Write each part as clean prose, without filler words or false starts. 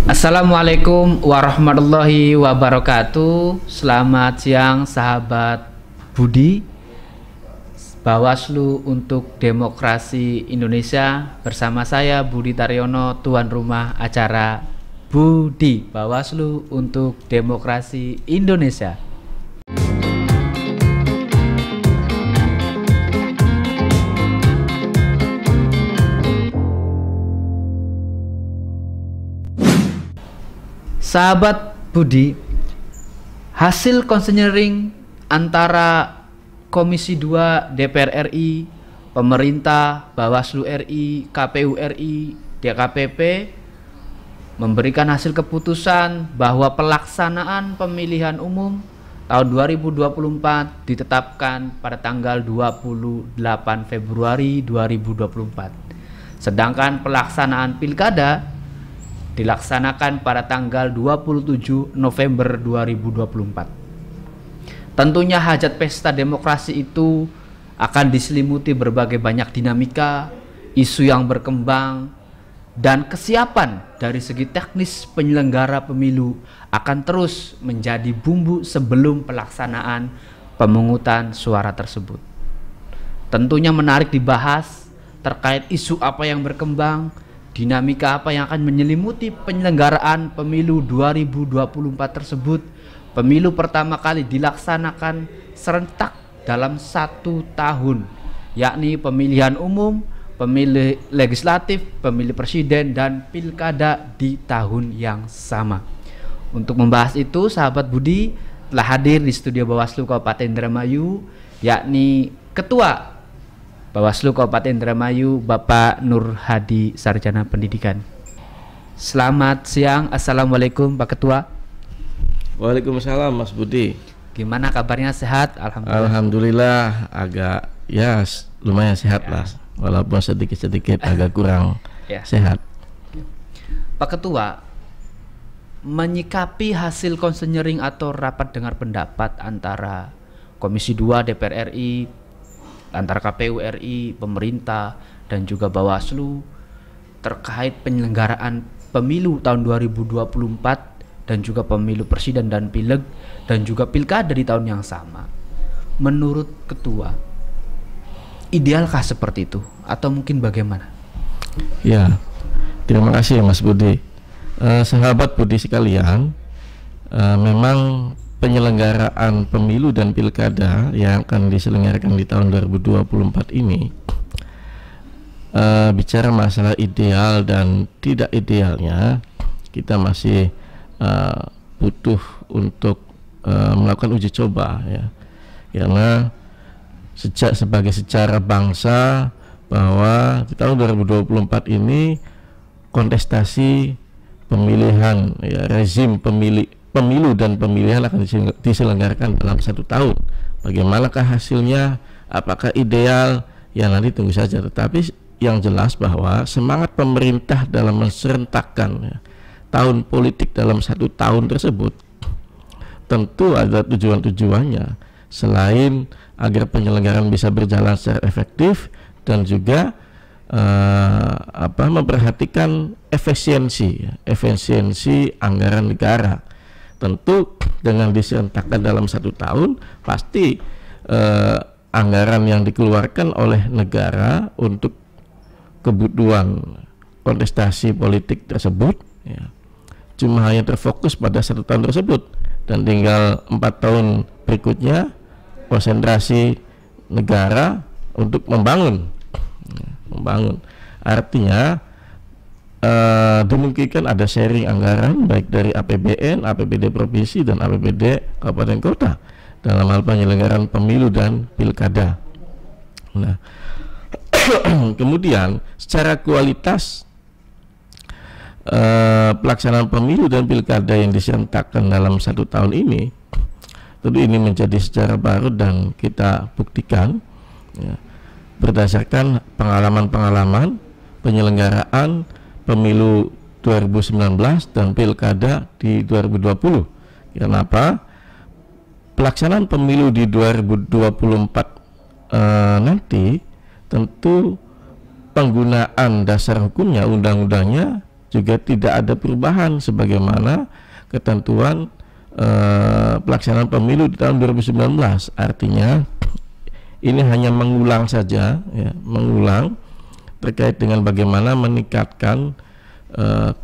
Assalamualaikum warahmatullahi wabarakatuh. Selamat siang sahabat Budi. Bawaslu untuk Demokrasi Indonesia bersama saya Budi Taryono, tuan rumah acara Budi Bawaslu untuk Demokrasi Indonesia. Sahabat Budi, hasil konseling antara Komisi 2 DPR RI, pemerintah, Bawaslu RI, KPU RI, DKPP memberikan hasil keputusan bahwa pelaksanaan pemilihan umum tahun 2024 ditetapkan pada tanggal 28 Februari 2024. Sedangkan pelaksanaan pilkada dilaksanakan pada tanggal 27 November 2024. Tentunya hajat pesta demokrasi itu akan diselimuti berbagai banyak dinamika, isu yang berkembang, dan kesiapan dari segi teknis penyelenggara pemilu akan terus menjadi bumbu sebelum pelaksanaan pemungutan suara tersebut. Tentunya menarik dibahas terkait isu apa yang berkembang, dinamika apa yang akan menyelimuti penyelenggaraan pemilu 2024 tersebut. Pemilu pertama kali dilaksanakan serentak dalam 1 tahun, yakni pemilihan umum, pemilih legislatif, pemilih presiden, dan pilkada di tahun yang sama. Untuk membahas itu, sahabat Budi, telah hadir di studio Bawaslu Kabupaten Indramayu, yakni Ketua Bawaslu Kabupaten Indramayu, Bapak Nur Hadi, Sarjana Pendidikan. Selamat siang, Assalamualaikum Pak Ketua. Waalaikumsalam Mas Budi. Gimana kabarnya, sehat? Alhamdulillah. Alhamdulillah agak lumayan sehat lah, walaupun sedikit-sedikit agak kurang sehat. Pak Ketua, menyikapi hasil konseling atau rapat dengar pendapat antara Komisi 2 DPR RI, antara KPU RI, pemerintah, dan juga Bawaslu terkait penyelenggaraan pemilu tahun 2024 dan juga pemilu presiden dan pileg dan juga pilkada di tahun yang sama. Menurut Ketua, idealkah seperti itu atau mungkin bagaimana? Ya, terima kasih Mas Budi. Sahabat Budi sekalian, memang penyelenggaraan pemilu dan pilkada yang akan diselenggarakan di tahun 2024 ini, bicara masalah ideal dan tidak idealnya, kita masih butuh untuk melakukan uji coba, ya, karena sebagai secara bangsa bahwa di tahun 2024 ini kontestasi pemilihan, ya, rezim pemilu dan pemilihan akan diselenggarakan dalam 1 tahun. Bagaimanakah hasilnya? Apakah ideal? Ya nanti tunggu saja. Tetapi yang jelas bahwa semangat pemerintah dalam menserentakkan, ya, tahun politik dalam 1 tahun tersebut tentu ada tujuan-tujuannya, selain agar penyelenggaraan bisa berjalan secara efektif dan juga memperhatikan efisiensi anggaran negara. Tentu dengan diserentakkan dalam 1 tahun, pasti anggaran yang dikeluarkan oleh negara untuk kebutuhan kontestasi politik tersebut, ya, cuma hanya terfokus pada 1 tahun tersebut, dan tinggal 4 tahun berikutnya konsentrasi negara untuk membangun. Artinya dimungkinkan ada sharing anggaran baik dari APBN, APBD provinsi, dan APBD kabupaten kota dalam hal penyelenggaraan pemilu dan pilkada. Nah, kemudian secara kualitas pelaksanaan pemilu dan pilkada yang diserentakkan dalam 1 tahun ini, tentu ini menjadi sejarah baru dan kita buktikan, ya, berdasarkan pengalaman-pengalaman penyelenggaraan pemilu 2019 dan pilkada di 2020. Kenapa? Pelaksanaan pemilu di 2024 nanti tentu penggunaan dasar hukumnya, undang-undangnya juga tidak ada perubahan sebagaimana ketentuan pelaksanaan pemilu di tahun 2019. Artinya ini hanya mengulang saja, ya, mengulang terkait dengan bagaimana meningkatkan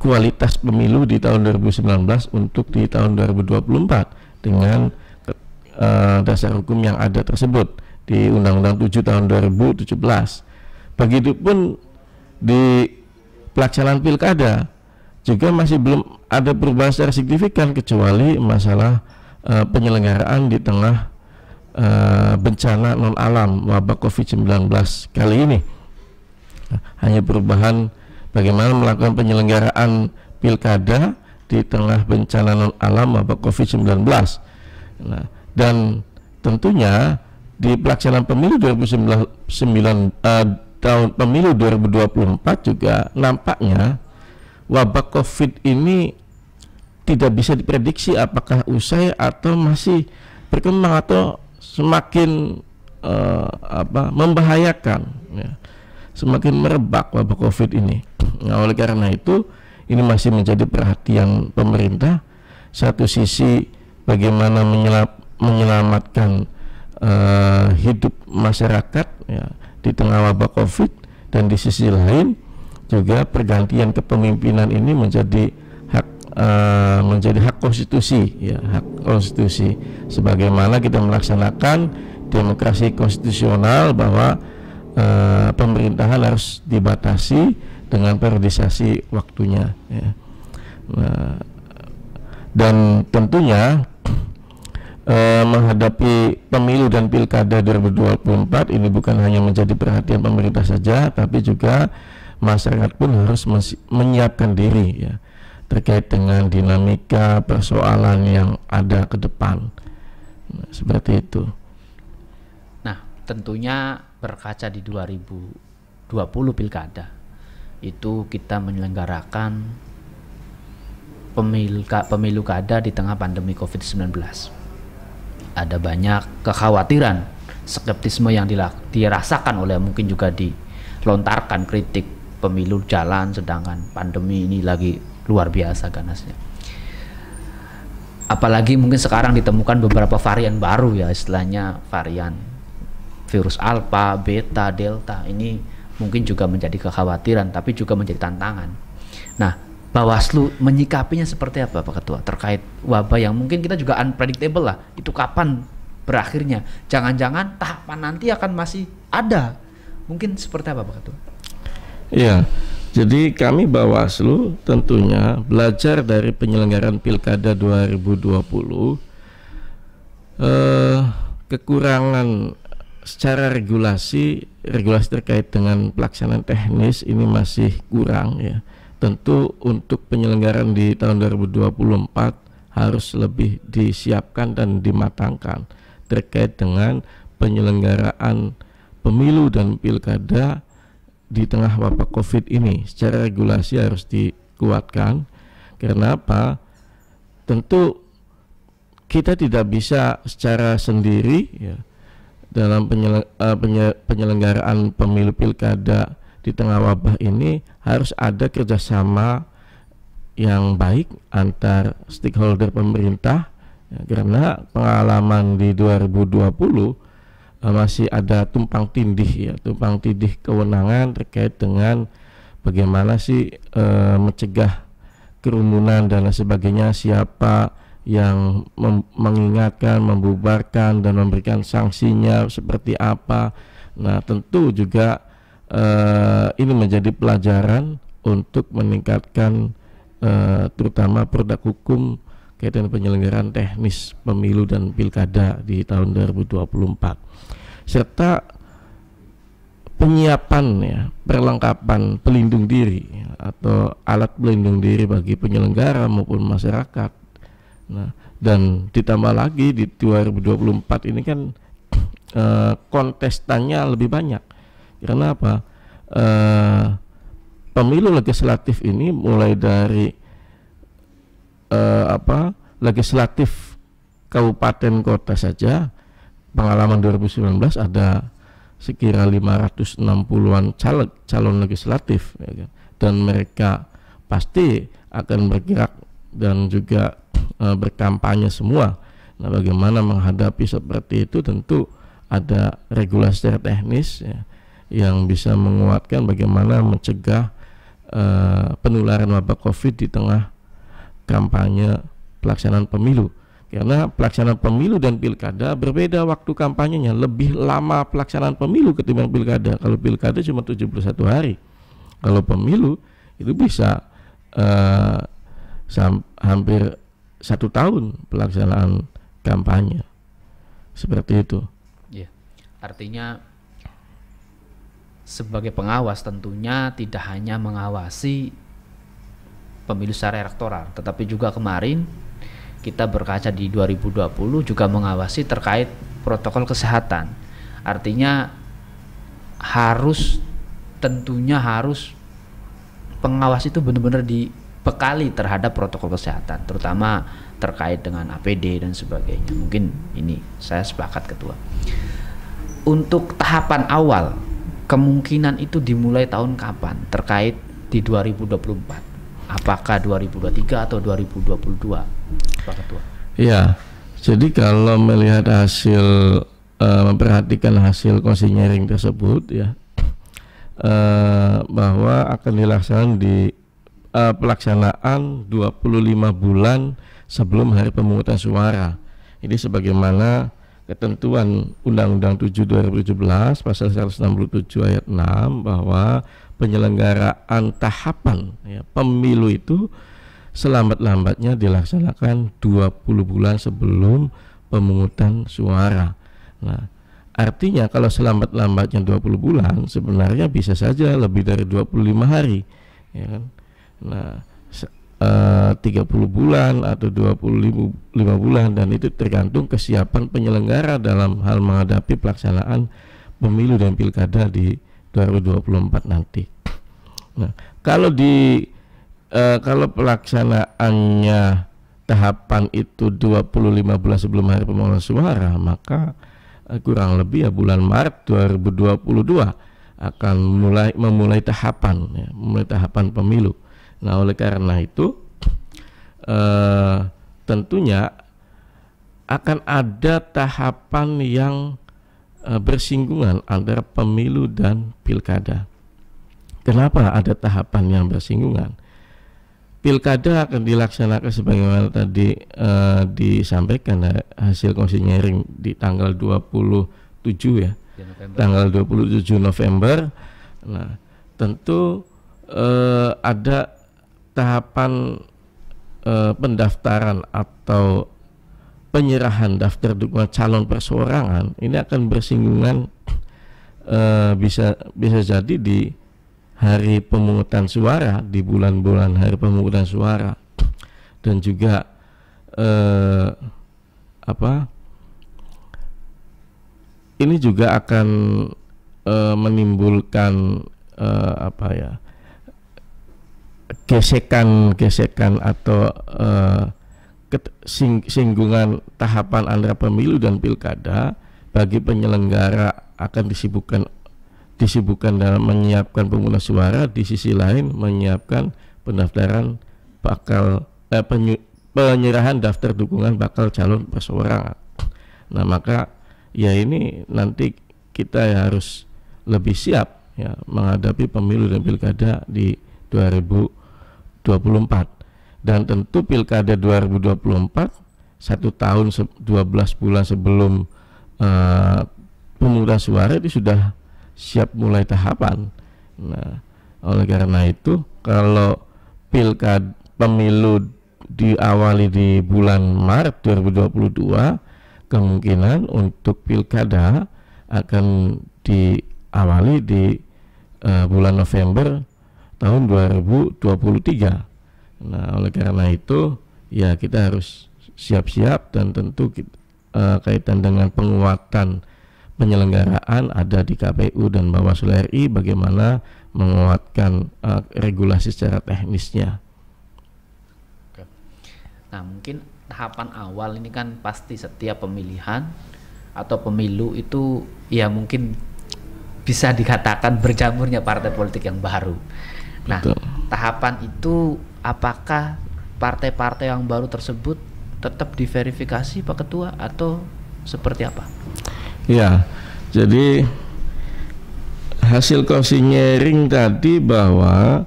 kualitas pemilu di tahun 2019 untuk di tahun 2024 dengan dasar hukum yang ada tersebut di Undang-Undang 7 tahun 2017. Begitupun di pelaksanaan pilkada juga masih belum ada perubahan secara signifikan kecuali masalah penyelenggaraan di tengah bencana non alam wabah COVID-19 kali ini. Hanya perubahan bagaimana melakukan penyelenggaraan pilkada di tengah bencana non alam wabah COVID-19. Nah, dan tentunya di pelaksanaan pemilu 2009 tahun pemilu 2024 juga nampaknya wabah COVID ini tidak bisa diprediksi apakah usai atau masih berkembang atau semakin membahayakan, ya, semakin merebak wabah COVID ini. Nah, oleh karena itu ini masih menjadi perhatian pemerintah. Satu sisi bagaimana menyelamatkan hidup masyarakat, ya, di tengah wabah COVID, dan di sisi lain juga pergantian kepemimpinan ini menjadi hak konstitusi, ya, hak konstitusi sebagaimana kita melaksanakan demokrasi konstitusional bahwa pemerintahan harus dibatasi dengan periodisasi waktunya, ya. Nah, dan tentunya menghadapi pemilu dan pilkada 2024 ini bukan hanya menjadi perhatian pemerintah saja, tapi juga masyarakat pun harus menyiapkan diri, ya, terkait dengan dinamika persoalan yang ada ke depan. Nah, seperti itu. Nah, tentunya berkaca di 2020 pilkada itu kita menyelenggarakan pemilu kada di tengah pandemi COVID-19. Ada banyak kekhawatiran, skeptisme yang dirasakan oleh, mungkin juga dilontarkan kritik, pemilu jalan sedangkan pandemi ini lagi luar biasa ganasnya. Apalagi mungkin sekarang ditemukan beberapa varian baru, ya, istilahnya varian virus alpha, beta, delta. Ini mungkin juga menjadi kekhawatiran tapi juga menjadi tantangan. Nah, Bawaslu menyikapinya seperti apa, Pak Ketua, terkait wabah yang mungkin kita juga unpredictable lah, itu kapan berakhirnya, jangan-jangan tahapan nanti akan masih ada, mungkin seperti apa, Pak Ketua? Iya, jadi kami Bawaslu tentunya belajar dari penyelenggaraan Pilkada 2020, kekurangan secara regulasi terkait dengan pelaksanaan teknis ini masih kurang, ya. Tentu untuk penyelenggaraan di tahun 2024 harus lebih disiapkan dan dimatangkan terkait dengan penyelenggaraan pemilu dan pilkada di tengah wabah COVID ini. Secara regulasi harus dikuatkan. Karena apa? Tentu kita tidak bisa secara sendiri, ya, dalam penyelenggaraan pemilu pilkada di tengah wabah ini. Harus ada kerjasama yang baik antar stakeholder pemerintah, ya, karena pengalaman di 2020 masih ada tumpang tindih kewenangan terkait dengan bagaimana sih mencegah kerumunan dan lain sebagainya, siapa yang mengingatkan, membubarkan dan memberikan sanksinya seperti apa. Nah, tentu juga ini menjadi pelajaran untuk meningkatkan terutama produk hukum kaitan penyelenggaraan teknis pemilu dan pilkada di tahun 2024 serta penyiapan, ya, perlengkapan pelindung diri, ya, atau alat pelindung diri bagi penyelenggara maupun masyarakat. Nah, dan ditambah lagi di 2024 ini kan kontestannya lebih banyak. Karena apa? Pemilu legislatif ini mulai dari legislatif kabupaten kota saja, pengalaman 2019 ada sekira 560-an calon legislatif, ya kan? Dan mereka pasti akan bergerak dan juga berkampanye semua. Nah, bagaimana menghadapi seperti itu, tentu ada regulasi secara teknis ya, yang bisa menguatkan bagaimana mencegah penularan wabah COVID di tengah kampanye pelaksanaan pemilu. Karena pelaksanaan pemilu dan pilkada berbeda waktu kampanyenya, lebih lama pelaksanaan pemilu ketimbang pilkada. Kalau pilkada cuma 71 hari, kalau pemilu itu bisa hampir 1 tahun pelaksanaan kampanye, seperti itu. Ya, artinya sebagai pengawas tentunya tidak hanya mengawasi pemilu secara elektoral, tetapi juga kemarin kita berkaca di 2020 juga mengawasi terkait protokol kesehatan. Artinya tentunya harus pengawas itu benar-benar dibekali terhadap protokol kesehatan, terutama terkait dengan APD dan sebagainya. Mungkin ini saya sepakat Ketua. Untuk tahapan awal, kemungkinan itu dimulai tahun kapan terkait di 2024? Apakah 2023 atau 2022, Pak Ketua? Ya, jadi kalau melihat hasil memperhatikan hasil konsinyering tersebut ya, bahwa akan dilaksanakan di pelaksanaan 25 bulan sebelum hari pemungutan suara. Ini sebagaimana ketentuan Undang-Undang 7 2017 pasal 167 ayat 6 bahwa penyelenggaraan tahapan ya, pemilu itu selambat-lambatnya dilaksanakan 20 bulan sebelum pemungutan suara. Nah, artinya kalau selambat-lambatnya 20 bulan sebenarnya bisa saja lebih dari 25 hari ya kan. Nah, 30 bulan atau 25 bulan, dan itu tergantung kesiapan penyelenggara dalam hal menghadapi pelaksanaan pemilu dan pilkada di 2024 nanti. Nah, kalau pelaksanaannya tahapan itu 25 bulan sebelum hari pemungutan suara, maka kurang lebih ya bulan Maret 2022 akan memulai tahapan ya, memulai tahapan pemilu. Nah, oleh karena itu tentunya akan ada tahapan yang bersinggungan antara pemilu dan pilkada. Kenapa ada tahapan yang bersinggungan? Pilkada akan dilaksanakan sebagaimana tadi disampaikan hasil konsinyering di tanggal 27 ya, tanggal 27 November. Nah, tentu ada tahapan pendaftaran atau penyerahan daftar dukungan calon perseorangan. Ini akan bersinggungan bisa jadi di hari pemungutan suara, di bulan-bulan hari pemungutan suara, dan juga ini juga akan menimbulkan gesekan atau singgungan tahapan antara pemilu dan pilkada. Bagi penyelenggara akan disibukkan dalam menyiapkan pemungutan suara, di sisi lain menyiapkan pendaftaran penyerahan daftar dukungan bakal calon perseorangan. Nah, maka ya ini nanti kita harus lebih siap ya menghadapi pemilu dan pilkada di 2024, dan tentu pilkada 2024 1 tahun 12 bulan sebelum pemungutan suara itu sudah siap mulai tahapan. Nah, oleh karena itu kalau pemilu diawali di bulan Maret 2022, kemungkinan untuk pilkada akan diawali di bulan November tahun 2023. Nah, oleh karena itu ya kita harus siap-siap, dan tentu kaitan dengan penguatan penyelenggaraan ada di KPU dan Bawaslu RI bagaimana menguatkan regulasi secara teknisnya. Oke. Nah, mungkin tahapan awal ini kan pasti setiap pemilihan atau pemilu itu ya mungkin bisa dikatakan berjamurnya partai politik yang baru. Nah, betul. tahapan itu apakah partai-partai yang baru tersebut tetap diverifikasi Pak Ketua atau seperti apa? Ya, jadi hasil konsinyering tadi bahwa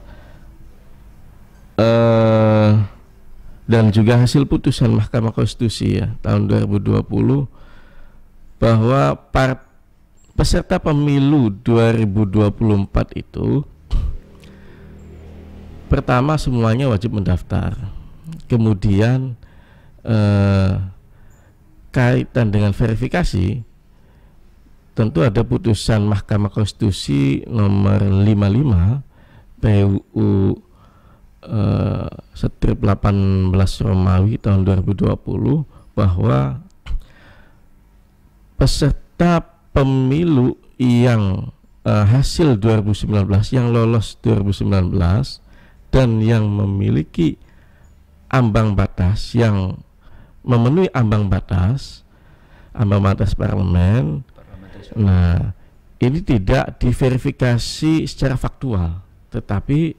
dan juga hasil putusan Mahkamah Konstitusi ya tahun 2020 bahwa peserta pemilu 2024 itu pertama semuanya wajib mendaftar. Kemudian kaitan dengan verifikasi tentu ada putusan Mahkamah Konstitusi nomor 55 PUU strip 18 Romawi tahun 2020 bahwa peserta pemilu yang hasil 2019 yang lolos 2019 dan yang memiliki ambang batas yang memenuhi ambang batas parlemen. Nah, ini tidak diverifikasi secara faktual, tetapi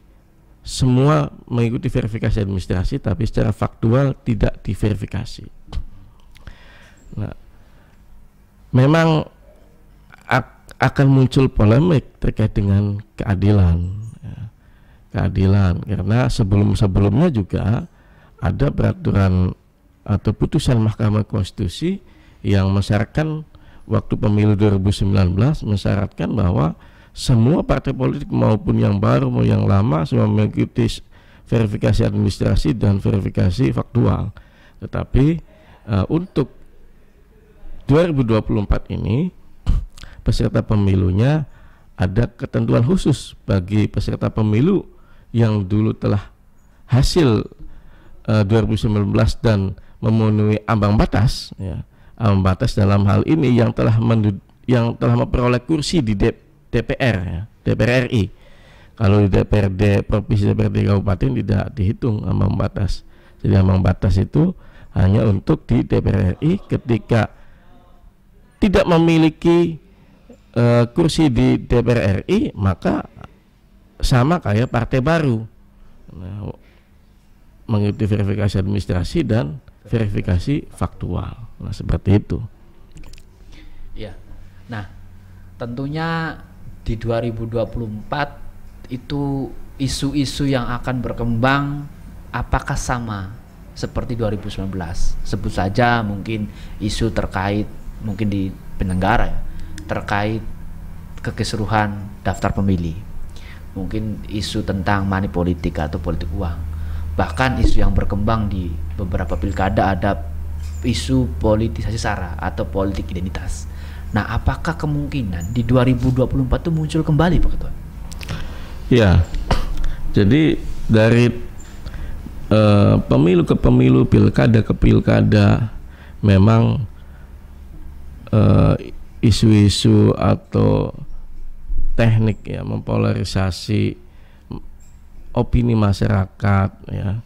semua mengikuti verifikasi administrasi, tapi secara faktual tidak diverifikasi. Nah, memang akan muncul polemik terkait dengan keadilan, ya. Keadilan karena sebelumnya juga ada peraturan atau putusan Mahkamah Konstitusi yang mensyaratkan waktu pemilu 2019 mensyaratkan bahwa semua partai politik maupun yang baru maupun yang lama semua mengikuti verifikasi administrasi dan verifikasi faktual. Tetapi untuk 2024 ini peserta pemilunya ada ketentuan khusus bagi peserta pemilu yang dulu telah hasil 2019 dan memenuhi ambang batas, ya, ambang batas dalam hal ini yang telah memperoleh kursi di DPR, ya, DPR RI. Kalau di DPRD provinsi, DPRD kabupaten tidak dihitung ambang batas. Jadi ambang batas itu hanya untuk di DPR RI ketika tidak memiliki kursi di DPR RI, maka sama kayak partai baru. Nah, mengikuti verifikasi administrasi dan verifikasi faktual. Nah, seperti itu. Ya. Nah, tentunya di 2024 itu isu-isu yang akan berkembang apakah sama seperti 2019? Sebut saja mungkin isu terkait mungkin di penyelenggara ya, terkait kekeseruhan daftar pemilih. Mungkin isu tentang money politik atau politik uang. Bahkan isu yang berkembang di beberapa pilkada ada isu politisasi sara atau politik identitas. Nah, apakah kemungkinan di 2024 itu muncul kembali Pak Ketua? Ya, jadi dari pemilu ke pemilu, pilkada ke pilkada, memang isu-isu atau teknik ya mempolarisasi opini masyarakat, ya,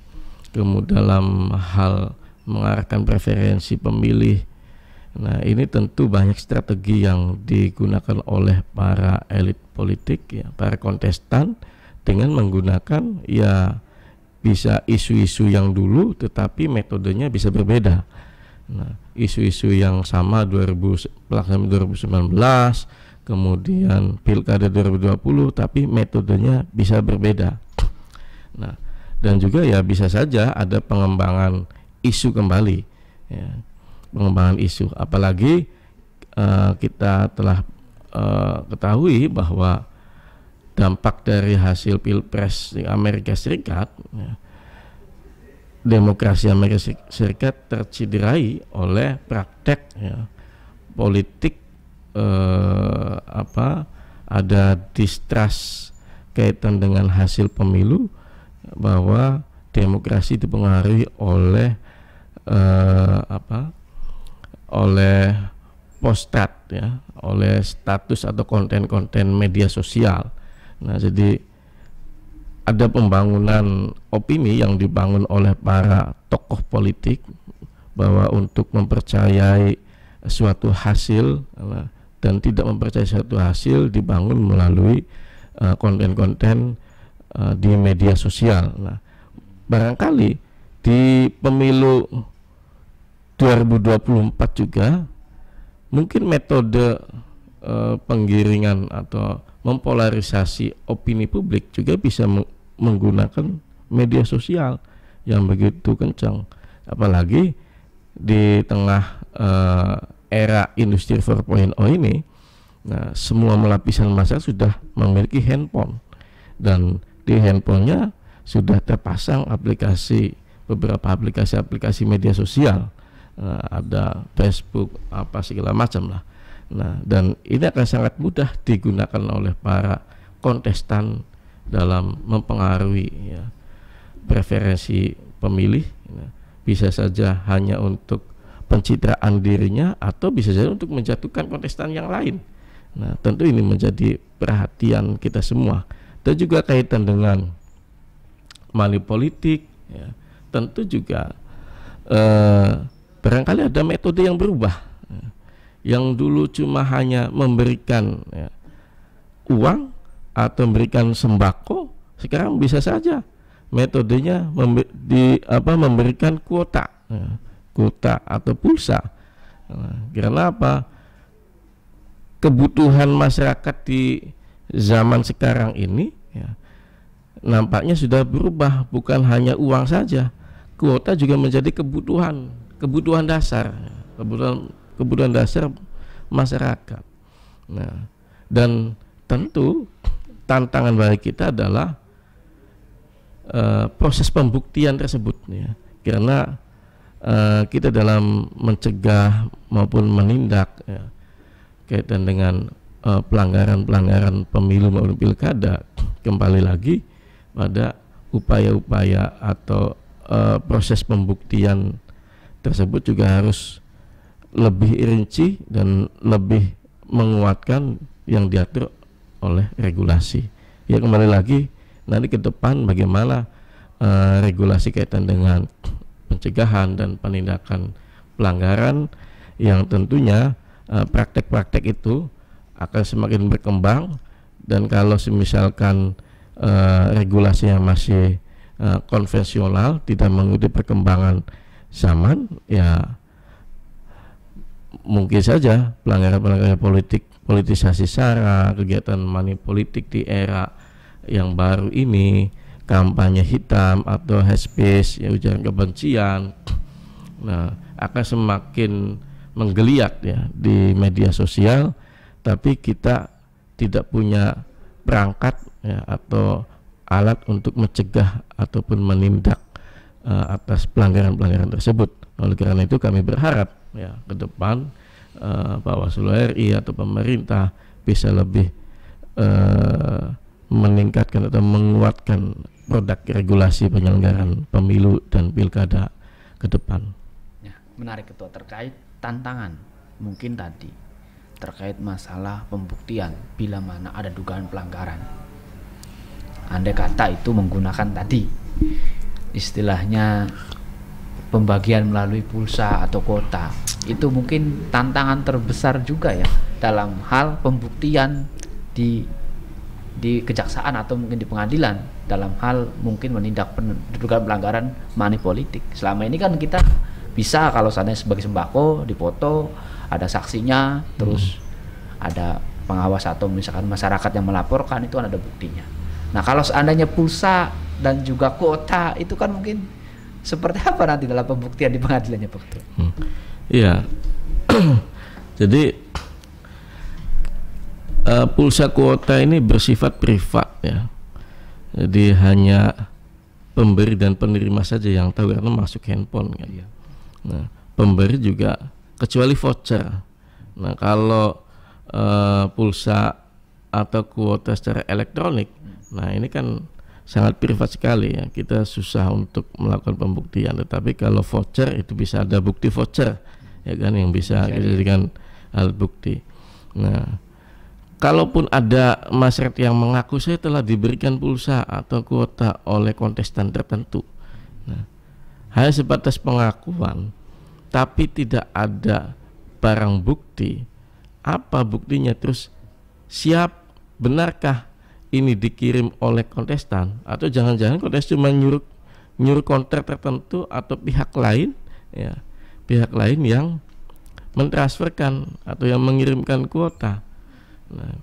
kemudian dalam hal mengarahkan preferensi pemilih. Nah, ini tentu banyak strategi yang digunakan oleh para elit politik, ya, para kontestan dengan menggunakan ya bisa isu-isu yang dulu tetapi metodenya bisa berbeda. Nah, isu-isu yang sama pelaksanaan 2019, kemudian pilkada 2020 tapi metodenya bisa berbeda. Nah, dan juga ya bisa saja ada pengembangan isu kembali, ya, pengembangan isu. Apalagi kita telah ketahui bahwa dampak dari hasil pilpres di Amerika Serikat, ya, demokrasi Amerika Serikat tercederai oleh praktek, ya, politik ada distrust kaitan dengan hasil pemilu, bahwa demokrasi dipengaruhi oleh oleh postat, ya, oleh status atau konten-konten media sosial. Nah, jadi ada pembangunan opini yang dibangun oleh para tokoh politik bahwa untuk mempercayai suatu hasil dan tidak mempercayai suatu hasil dibangun melalui konten-konten di media sosial. Nah, barangkali di pemilu 2024 juga mungkin metode penggiringan atau mempolarisasi opini publik juga bisa menggunakan media sosial yang begitu kencang, apalagi di tengah era industri 4.0 ini. Nah, semua lapisan masyarakat sudah memiliki handphone, dan di handphonenya sudah terpasang beberapa aplikasi media sosial, ada Facebook, apa segala macam lah. Nah, dan ini akan sangat mudah digunakan oleh para kontestan dalam mempengaruhi ya, preferensi pemilih. Bisa saja hanya untuk pencitraan dirinya, atau bisa saja untuk menjatuhkan kontestan yang lain. Nah, tentu ini menjadi perhatian kita semua, dan juga kaitan dengan money politik ya. Tentu juga barangkali ada metode yang berubah ya. Yang dulu cuma hanya memberikan ya, uang atau memberikan sembako, sekarang bisa saja metodenya memberikan kuota ya, kuota atau pulsa. Nah, karena apa? Kebutuhan masyarakat di zaman sekarang ini ya, nampaknya sudah berubah, bukan hanya uang saja, kuota juga menjadi kebutuhan dasar, kebutuhan dasar masyarakat. Nah, dan tentu tantangan bagi kita adalah proses pembuktian tersebut ya, karena kita dalam mencegah maupun menindak ya, kaitan dengan pelanggaran pemilu maupun pilkada, kembali lagi pada upaya-upaya atau proses pembuktian tersebut juga harus lebih rinci dan lebih menguatkan yang diatur oleh regulasi. Ya, kembali lagi nanti ke depan bagaimana regulasi kaitan dengan pencegahan dan penindakan pelanggaran, yang tentunya praktek-praktek itu akan semakin berkembang. Dan kalau misalkan regulasinya masih konvensional, tidak mengikuti perkembangan zaman, ya mungkin saja pelanggaran politisasi SARA, kegiatan money politik di era yang baru ini, kampanye hitam atau hate speech, ya, ujaran kebencian, nah akan semakin menggeliat ya di media sosial, tapi kita tidak punya perangkat ya, atau alat untuk mencegah ataupun menindak atas pelanggaran tersebut. Oleh karena itu kami berharap ya ke depan Bawaslu RI atau pemerintah bisa lebih meningkatkan atau menguatkan produk regulasi penyelenggaraan pemilu dan pilkada ke depan. Ya, menarik Ketua, terkait tantangan mungkin tadi terkait masalah pembuktian bila mana ada dugaan pelanggaran. Andai kata itu menggunakan tadi istilahnya pembagian melalui pulsa atau kuota, itu mungkin tantangan terbesar juga ya dalam hal pembuktian di kejaksaan atau mungkin di pengadilan dalam hal mungkin menindak dugaan pelanggaran money politik. Selama ini kan kita bisa kalau seandainya sebagai sembako dipoto, ada saksinya, terus ada pengawas atau misalkan masyarakat yang melaporkan, itu kan ada buktinya. Nah, kalau seandainya pulsa dan juga kuota, itu kan mungkin seperti apa nanti dalam pembuktian di pengadilannya, Pak Ketua? Iya. Jadi pulsa kuota ini bersifat privat ya. Jadi hanya pemberi dan penerima saja yang tahu karena masuk handphone kan. Iya. Nah, pemberi juga kecuali voucher. Nah, kalau pulsa atau kuota secara elektronik, nah ini kan sangat privat sekali ya, kita susah untuk melakukan pembuktian. Tetapi kalau voucher itu bisa ada bukti voucher ya kan, yang bisa dijadikan alat bukti. Nah, kalaupun ada masyarakat yang mengaku saya telah diberikan pulsa atau kuota oleh kontestan tertentu, nah, hanya sebatas pengakuan tapi tidak ada barang bukti, apa buktinya, terus benarkah ini dikirim oleh kontestan, atau jangan-jangan kontestan cuma nyuruh kontrak tertentu atau pihak lain, ya, pihak lain yang mentransferkan atau yang mengirimkan kuota. Nah,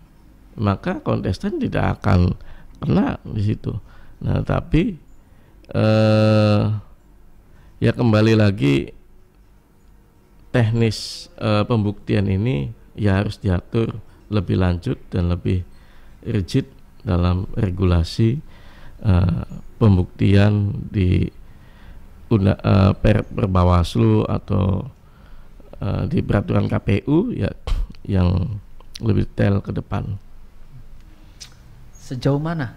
maka kontestan tidak akan kena di situ. Nah, tapi ya kembali lagi, teknis pembuktian ini ya harus diatur lebih lanjut dan lebih rigid dalam regulasi pembuktian di Perbawaslu atau di peraturan KPU, ya, yang lebih detail ke depan. Sejauh mana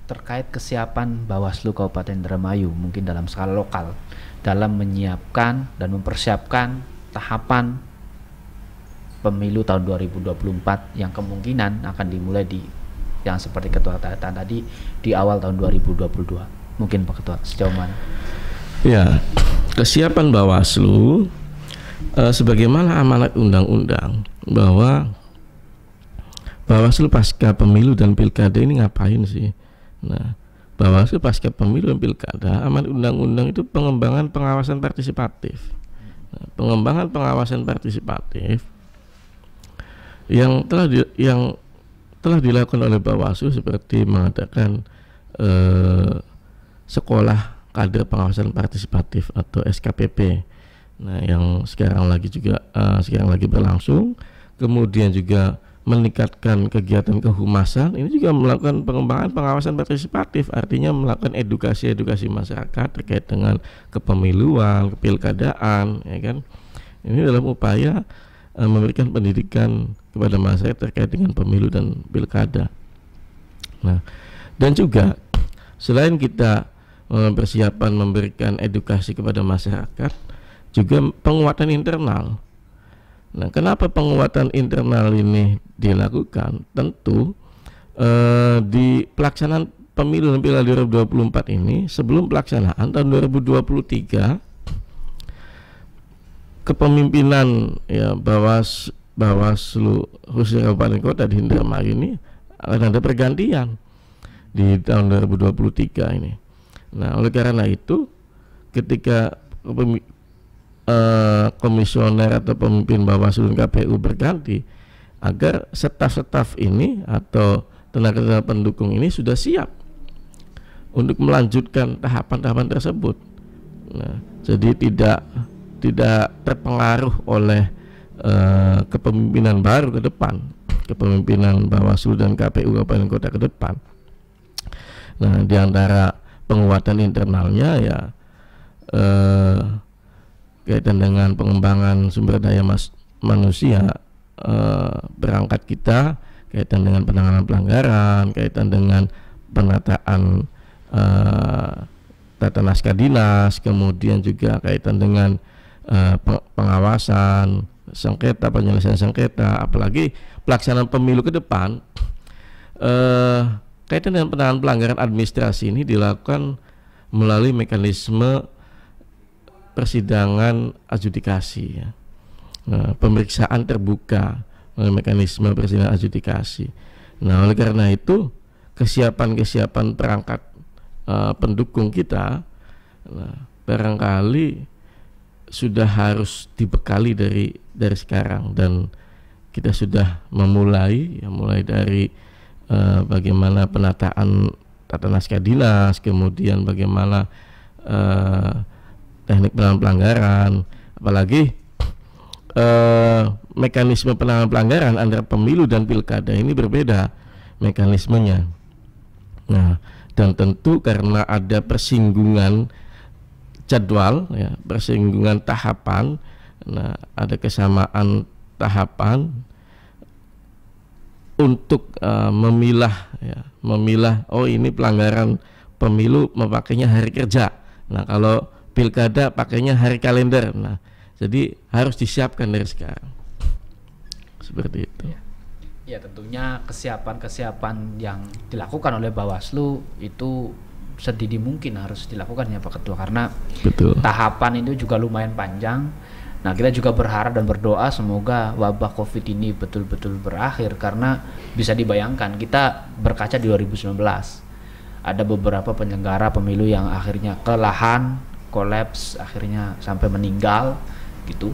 terkait kesiapan Bawaslu Kabupaten Indramayu mungkin dalam skala lokal dalam menyiapkan dan mempersiapkan tahapan pemilu tahun 2024 yang kemungkinan akan dimulai di yang seperti Ketua katakan tadi di awal tahun 2022. Mungkin Pak Ketua, sejauh mana? Ya, kesiapan Bawaslu sebagaimana amanat undang-undang bahwa Bawaslu pasca pemilu dan pilkada ini ngapain sih? Nah, Bawaslu pasca pemilu dan pilkada, amanat undang-undang itu pengembangan pengawasan partisipatif. Nah, pengembangan pengawasan partisipatif yang telah dilakukan oleh Bawaslu seperti mengadakan sekolah kader pengawasan partisipatif atau SKPP. Nah, yang sekarang lagi berlangsung. Kemudian juga meningkatkan kegiatan kehumasan, ini juga melakukan pengembangan pengawasan partisipatif, artinya melakukan edukasi masyarakat terkait dengan kepemiluan, kepilkadaan, ya kan. Ini dalam upaya memberikan pendidikan kepada masyarakat terkait dengan pemilu dan pilkada. Nah, dan juga selain kita persiapan memberikan edukasi kepada masyarakat, juga penguatan internal. Nah, kenapa penguatan internal ini dilakukan? Tentu di pelaksanaan pemilu dan pilkada 2024 ini, sebelum pelaksanaan tahun 2023, kepemimpinan ya Bawaslu khususnya Kabupaten Kota di Indramayu ini akan ada pergantian di tahun 2023 ini. Nah, oleh karena itu, ketika komisioner atau pemimpin Bawaslu dan KPU berganti, agar staf-staf ini atau tenaga pendukung ini sudah siap untuk melanjutkan tahapan-tahapan tersebut. Nah, jadi tidak terpengaruh oleh kepemimpinan baru ke depan, kepemimpinan Bawaslu dan KPU Kabupaten Kota ke depan. Nah, di antara penguatan internalnya ya kaitan dengan pengembangan sumber daya manusia, berangkat kita kaitan dengan penanganan pelanggaran, kaitan dengan penataan tata naskah dinas, kemudian juga kaitan dengan pengawasan sengketa, penyelesaian sengketa, apalagi pelaksanaan pemilu ke depan. Kaitan dengan penanganan pelanggaran administrasi ini dilakukan melalui mekanisme persidangan adjudikasi, ya. Nah, pemeriksaan terbuka melalui mekanisme persidangan adjudikasi. Nah, oleh karena itu kesiapan perangkat pendukung kita, nah, barangkali sudah harus dibekali dari sekarang, dan kita sudah mulai dari bagaimana penataan tata naskah dinas, kemudian bagaimana teknik penanganan pelanggaran, apalagi mekanisme penanganan pelanggaran antara pemilu dan pilkada ini berbeda mekanismenya. Nah, dan tentu karena ada persinggungan jadwal, ya, persinggungan tahapan, nah, ada kesamaan tahapan untuk memilah oh ini pelanggaran pemilu memakainya hari kerja, nah kalau pilkada pakainya hari kalender. Nah, jadi harus disiapkan dari sekarang. Seperti itu. Ya, tentunya kesiapan yang dilakukan oleh Bawaslu itu sedini mungkin harus dilakukan ya Pak Ketua, karena betul, tahapan itu juga lumayan panjang Nah, kita juga berharap dan berdoa semoga wabah COVID ini betul-betul berakhir, karena bisa dibayangkan kita berkaca di 2019 ada beberapa penyelenggara pemilu yang akhirnya kelelahan, kolaps, akhirnya sampai meninggal gitu.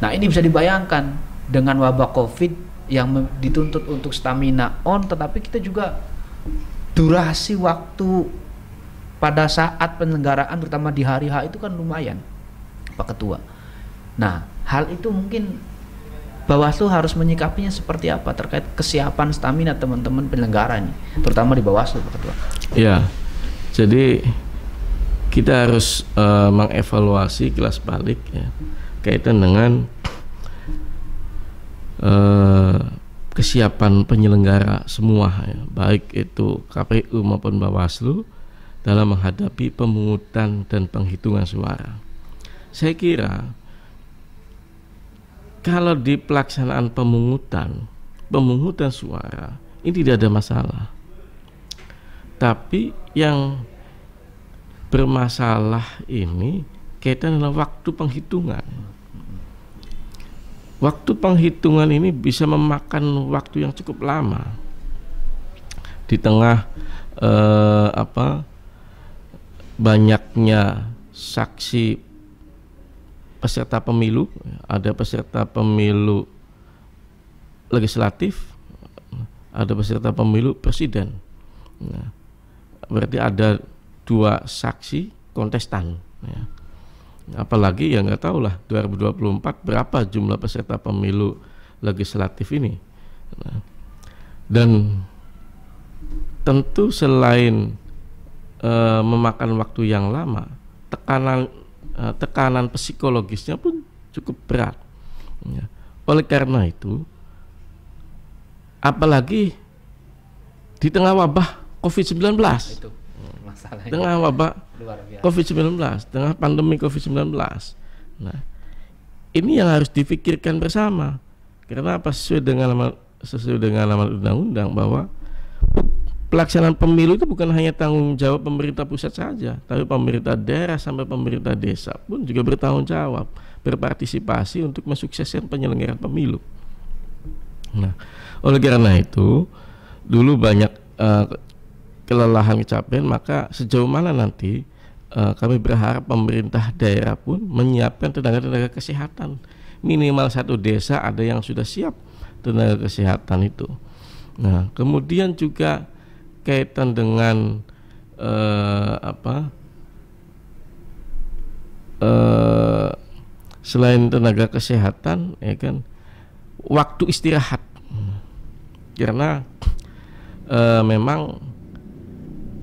Nah, ini bisa dibayangkan dengan wabah COVID yang dituntut untuk stamina on, tetapi kita juga durasi waktu pada saat penyelenggaraan terutama di hari H itu kan lumayan, Pak Ketua. Nah, hal itu mungkin Bawaslu harus menyikapinya seperti apa terkait kesiapan stamina teman-teman penyelenggara nih, terutama di Bawaslu, Pak Ketua. Ya, jadi kita harus mengevaluasi kilas balik ya, kaitan dengan kesiapan penyelenggara semua ya, baik itu KPU maupun Bawaslu dalam menghadapi pemungutan dan penghitungan suara. Saya kira kalau di pelaksanaan pemungutan suara ini tidak ada masalah. Tapi yang bermasalah ini kaitan dengan waktu penghitungan. Waktu penghitungan ini bisa memakan waktu yang cukup lama. Di tengah banyaknya saksi peserta pemilu, ada peserta pemilu legislatif, ada peserta pemilu presiden. Nah, berarti ada 2 saksi kontestan. Ya. Apalagi ya nggak tahu lah 2024 berapa jumlah peserta pemilu legislatif ini. Nah, dan tentu selain memakan waktu yang lama, tekanan psikologisnya pun cukup berat. Ya. Oleh karena itu, apalagi di tengah wabah COVID-19, Itu masalahnya. tengah wabah Luar biasa. COVID-19, tengah pandemi COVID-19. Nah, ini yang harus difikirkan bersama. Karena apa? Sesuai dengan amanat undang-undang bahwa pelaksanaan pemilu itu bukan hanya tanggung jawab pemerintah pusat saja, tapi pemerintah daerah sampai pemerintah desa pun juga bertanggung jawab, berpartisipasi untuk mensukseskan penyelenggaraan pemilu. Nah, oleh karena itu, dulu banyak kelelahan, kecapean, maka sejauh mana nanti kami berharap pemerintah daerah pun menyiapkan tenaga-tenaga kesehatan. Minimal 1 desa ada yang sudah siap tenaga kesehatan itu. Nah, kemudian juga kaitan dengan selain tenaga kesehatan, ya kan, waktu istirahat. Karena memang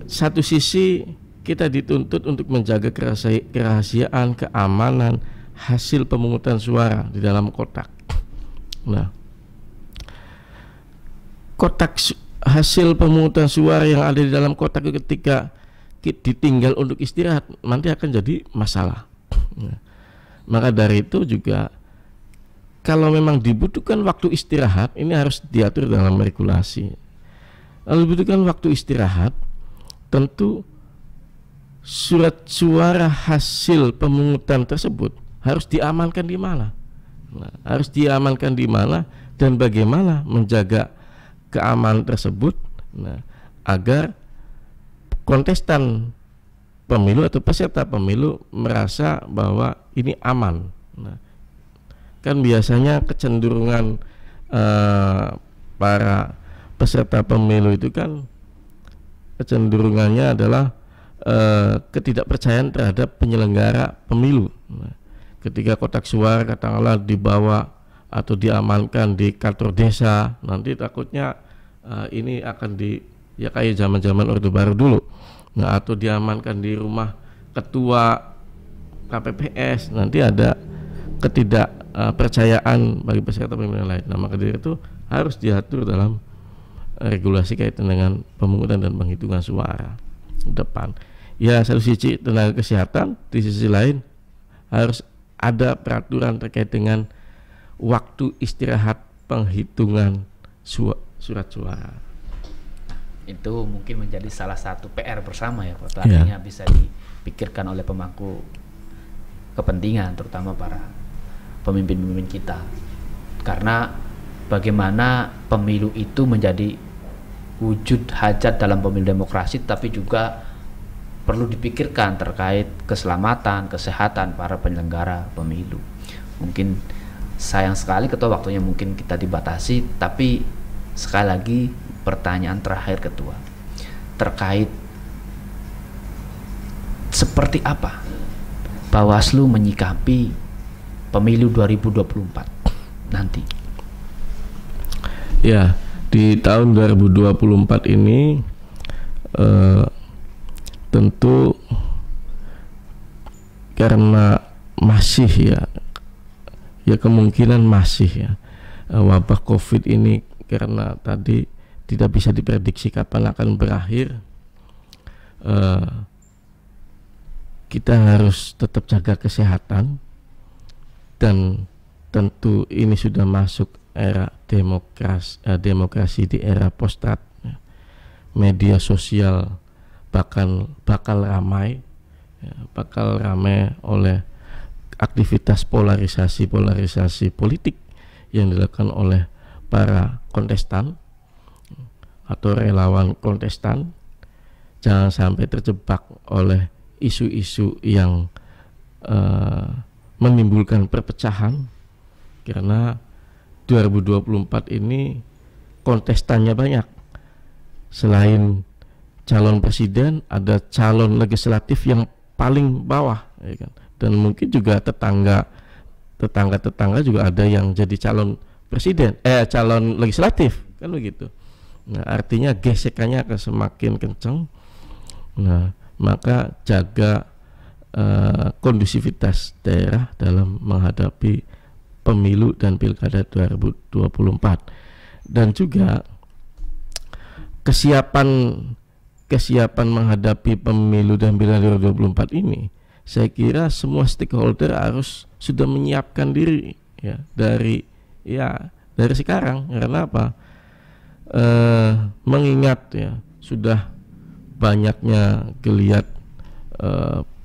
satu sisi kita dituntut untuk menjaga kerahasiaan, keamanan hasil pemungutan suara di dalam kotak. Nah, kotak hasil pemungutan suara yang ada di dalam kotak itu ketika ditinggal untuk istirahat nanti akan jadi masalah. Nah, maka dari itu juga kalau memang dibutuhkan waktu istirahat, ini harus diatur dalam regulasi. Kalau dibutuhkan waktu istirahat, tentu surat suara hasil pemungutan tersebut harus diamankan di mana? Nah, harus diamankan di mana dan bagaimana menjaga keamanan tersebut, nah, agar kontestan pemilu atau peserta pemilu merasa bahwa ini aman. Nah, kan biasanya kecenderungan para peserta pemilu itu kan kecenderungannya adalah ketidakpercayaan terhadap penyelenggara pemilu. Nah, ketika kotak suara katakanlah dibawa atau diamankan di kantor desa, nanti takutnya ini akan ya kayak zaman-zaman Orde Baru dulu. Nah, atau diamankan di rumah ketua KPPS, nanti ada ketidakpercayaan bagi peserta pemilu yang lain. Nah, maka dari itu harus diatur dalam regulasi kaitan dengan pemungutan dan penghitungan suara depan. Ya, satu sisi tenaga kesehatan, di sisi lain harus ada peraturan terkait dengan waktu istirahat penghitungan surat suara. Itu mungkin menjadi salah satu PR bersama ya Pak. Artinya bisa dipikirkan oleh pemangku kepentingan, terutama para pemimpin-pemimpin kita. Karena bagaimana pemilu itu menjadi wujud hajat dalam pemilu demokrasi, tapi juga perlu dipikirkan terkait keselamatan, kesehatan para penyelenggara pemilu. Mungkin sayang sekali Ketua waktunya mungkin kita dibatasi, tapi sekali lagi pertanyaan terakhir Ketua terkait seperti apa Bawaslu menyikapi pemilu 2024 nanti. Ya, di tahun 2024 ini tentu karena masih ya kemungkinan masih ya wabah COVID ini, karena tadi tidak bisa diprediksi kapan akan berakhir, kita harus tetap jaga kesehatan, dan tentu ini sudah masuk era demokrasi di era postrat. Media sosial bakal ramai oleh aktivitas polarisasi politik yang dilakukan oleh para kontestan atau relawan kontestan. Jangan sampai terjebak oleh isu-isu yang menimbulkan perpecahan, karena 2024 ini kontestannya banyak. Selain calon presiden, ada calon legislatif yang paling bawah, ya kan? Dan mungkin juga tetangga juga ada yang jadi calon presiden, calon legislatif, kan begitu. Nah, artinya gesekannya akan semakin kencang. Nah, maka jaga kondusivitas daerah dalam menghadapi pemilu dan pilkada 2024, dan juga kesiapan menghadapi pemilu dan pilkada 2024 ini. Saya kira semua stakeholder harus sudah menyiapkan diri ya dari sekarang. Karena apa? Mengingat ya sudah banyaknya geliat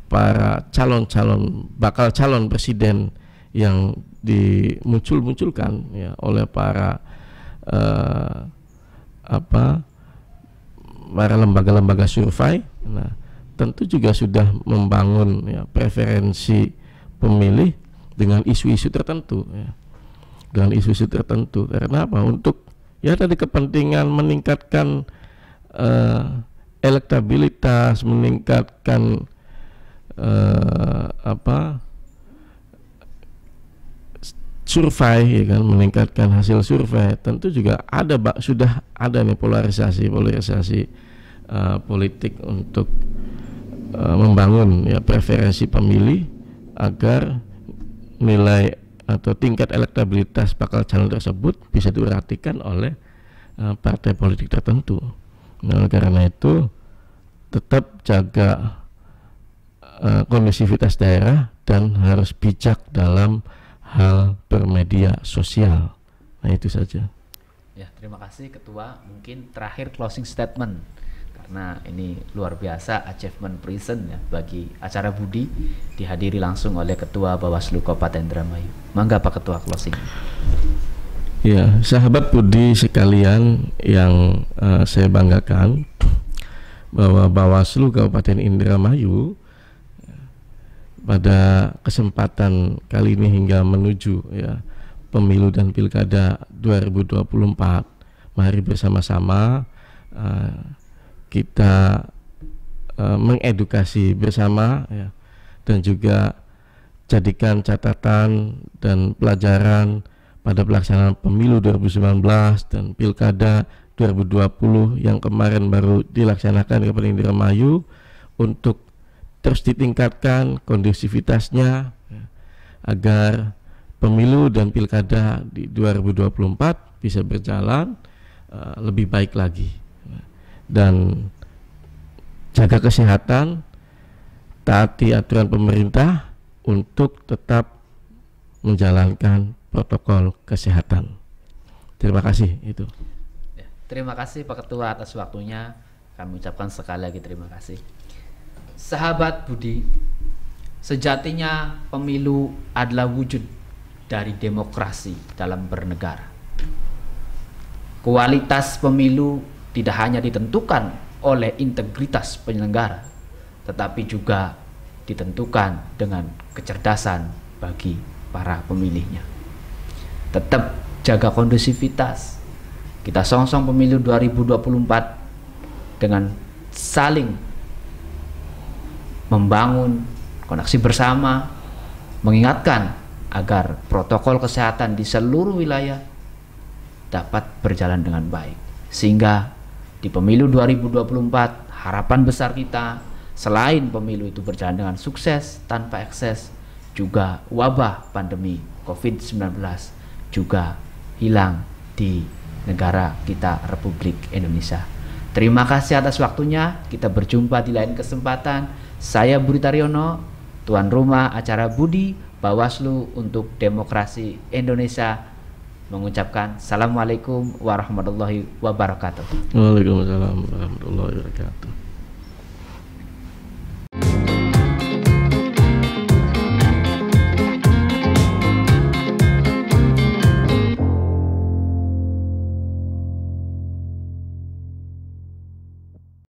para bakal calon presiden yang dimunculkan ya oleh para lembaga-lembaga survei. Nah, tentu juga sudah membangun ya preferensi pemilih dengan isu-isu tertentu ya. Dengan isu-isu tertentu. Karena apa? Untuk ya tadi kepentingan meningkatkan elektabilitas, meningkatkan survei ya kan, meningkatkan hasil survei. Tentu juga sudah ada nih polarisasi politik untuk membangun ya preferensi pemilih agar nilai atau tingkat elektabilitas bakal calon tersebut bisa diperhatikan oleh partai politik tertentu. Nah, karena itu tetap jaga kondusivitas daerah dan harus bijak dalam hal bermedia sosial. Nah, itu saja. Ya, terima kasih Ketua. Mungkin terakhir closing statement, karena ini luar biasa achievement present ya bagi acara Budi, dihadiri langsung oleh Ketua Bawaslu Kabupaten Indramayu. Mangga Pak Ketua closing. Ya, sahabat Budi sekalian yang saya banggakan, bahwa Bawaslu Kabupaten Indramayu pada kesempatan kali ini hingga menuju ya pemilu dan pilkada 2024, mari bersama-sama kita mengedukasi bersama ya, dan juga jadikan catatan dan pelajaran pada pelaksanaan pemilu 2019 dan pilkada 2020 yang kemarin baru dilaksanakan di Kabupaten Indramayu, untuk terus ditingkatkan kondusivitasnya ya, agar pemilu dan pilkada di 2024 bisa berjalan lebih baik lagi. Dan jaga kesehatan, taati aturan pemerintah untuk tetap menjalankan protokol kesehatan. Terima kasih. Itu. Terima kasih Pak Ketua atas waktunya. Kami ucapkan sekali lagi terima kasih. Sahabat Budi, sejatinya pemilu adalah wujud dari demokrasi dalam bernegara. Kualitas pemilu tidak hanya ditentukan oleh integritas penyelenggara, tetapi juga ditentukan dengan kecerdasan bagi para pemilihnya. Tetap jaga kondusivitas. Kita songsong pemilu 2024 dengan saling membangun koneksi bersama, mengingatkan agar protokol kesehatan di seluruh wilayah dapat berjalan dengan baik, sehingga di pemilu 2024 harapan besar kita selain pemilu itu berjalan dengan sukses tanpa ekses, juga wabah pandemi COVID-19 juga hilang di negara kita, Republik Indonesia. Terima kasih atas waktunya. Kita berjumpa di lain kesempatan. Saya Budi Taryono, tuan rumah acara Budi Bawaslu untuk Demokrasi Indonesia, mengucapkan Assalamualaikum warahmatullahi wabarakatuh. Waalaikumsalam warahmatullahi wabarakatuh.